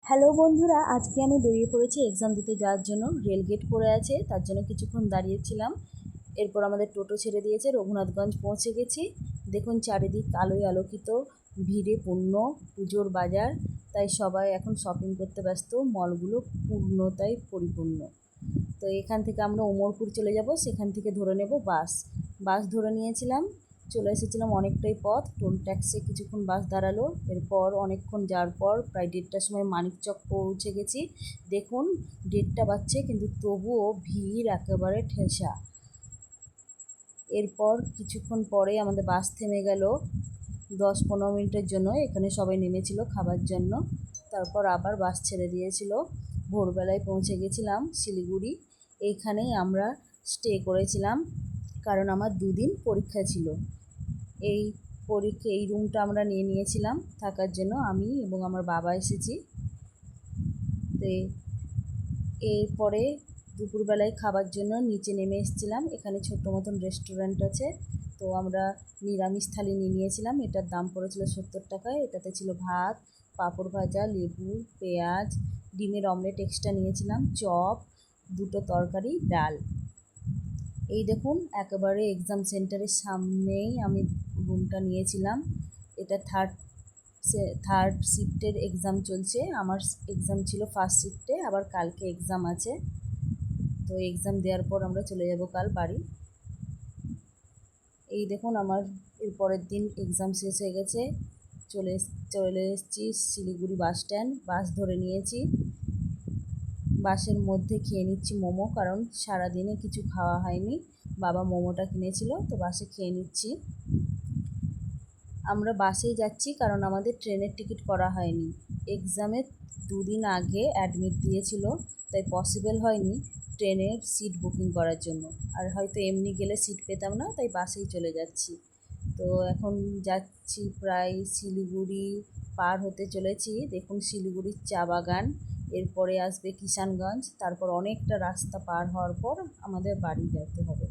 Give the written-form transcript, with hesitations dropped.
Hello বন্ধুরা, আজকে আমি বেরিয়ে পড়েছি এক্সাম দিতে যাওয়ার জন্য। রেলগেট পড়ে আছে, তার জন্য কিছুক্ষণ দাঁড়িয়েছিলাম। এরপর আমাদের টোটো ছেড়ে দিয়েছে, রঘুনাথগঞ্জ পৌঁছে গেছি। দেখুন চারিদিক আলোয় আলোকিত, ভিড়ে পূর্ণ, পুজোর বাজার, তাই সবাই এখন শপিং করতে ব্যস্ত। মলগুলো পূর্ণতায় পরিপূর্ণ। তো এখান থেকে আমরা ওমরপুর চলে যাব, সেখান থেকে ধরে নেব বাস। বাস ধরে নিয়েছিলাম, চলে এসেছিলাম অনেকটাই পথ। টোল ট্যাক্সে কিছুক্ষণ বাস দাঁড়ালো। এরপর অনেকক্ষণ যাওয়ার পর প্রায় 1:30টার সময় মানিকচক পৌঁছে গেছি। দেখুন 1:30টা বাজছে, কিন্তু তবুও ভিড় একেবারে ঠেসা। এরপর কিছুক্ষণ পরে আমাদের বাস থেমে গেল 10-15 মিনিটের জন্য। এখানে সবাই নেমেছিল খাবার জন্য। তারপর আবার বাস ছেড়ে দিয়েছিল। ভোরবেলায় পৌঁছে গেছিলাম শিলিগুড়ি। এইখানেই আমরা স্টে করেছিলাম, কারণ আমার 2 দিন পরীক্ষা ছিল। এই রুমটা আমরা নিয়েছিলাম থাকার জন্য। আমি এবং আমার বাবা এসেছি। তো এরপরে দুপুরবেলায় খাবার জন্য নিচে নেমে এসেছিলাম। এখানে ছোট্ট মতন রেস্টুরেন্ট আছে, তো আমরা নিরামিষ থালি নিয়েছিলাম। এটার দাম পড়েছিল 70 টাকায়। এটাতে ছিল ভাত, পাঁপড় ভাজা, লেবু, পেঁয়াজ, ডিমের অমলেট এক্সট্রা নিয়েছিলাম, চপ, 2টো তরকারি, ডাল। এই দেখুন একেবারে এক্সাম সেন্টারের সামনেই আমি রুমটা নিয়েছিলাম। এটা থার্ড শিফটের এক্সাম চলছে। আমার এক্সাম ছিল ফার্স্ট শিফটে, আবার কালকে এক্সাম আছে। তো এক্সাম দেওয়ার পর আমরা চলে যাব কাল বাড়ি। এই দেখুন আমার এর পরের দিন এক্সাম শেষ হয়ে গেছে। চলে এসেছি শিলিগুড়ি বাস স্ট্যান্ড। বাস ধরে নিয়েছি। বাসের মধ্যে খেয়ে নিচ্ছি মোমো, কারণ সারাদিনে কিছু খাওয়া হয়নি। বাবা মোমোটা কিনেছিল, তো বাসে খেয়ে নিচ্ছি। আমরা বাসেই যাচ্ছি, কারণ আমাদের ট্রেনের টিকিট করা হয়নি। এক্সামের 2 দিন আগে অ্যাডমিট দিয়েছিল, তাই পসিবল হয়নি ট্রেনের সিট বুকিং করার জন্য। আর হয়তো এমনি গেলে সিট পেতাম না, তাই বাসেই চলে যাচ্ছি। তো এখন যাচ্ছি, প্রায় শিলিগুড়ি পার হতে চলেছি। দেখুন শিলিগুড়ির চা বাগান, এরপরে আসবে কিষানগঞ্জ, তারপর অনেকটা রাস্তা পার হওয়ার পর আমাদের বাড়ি যেতে হবে।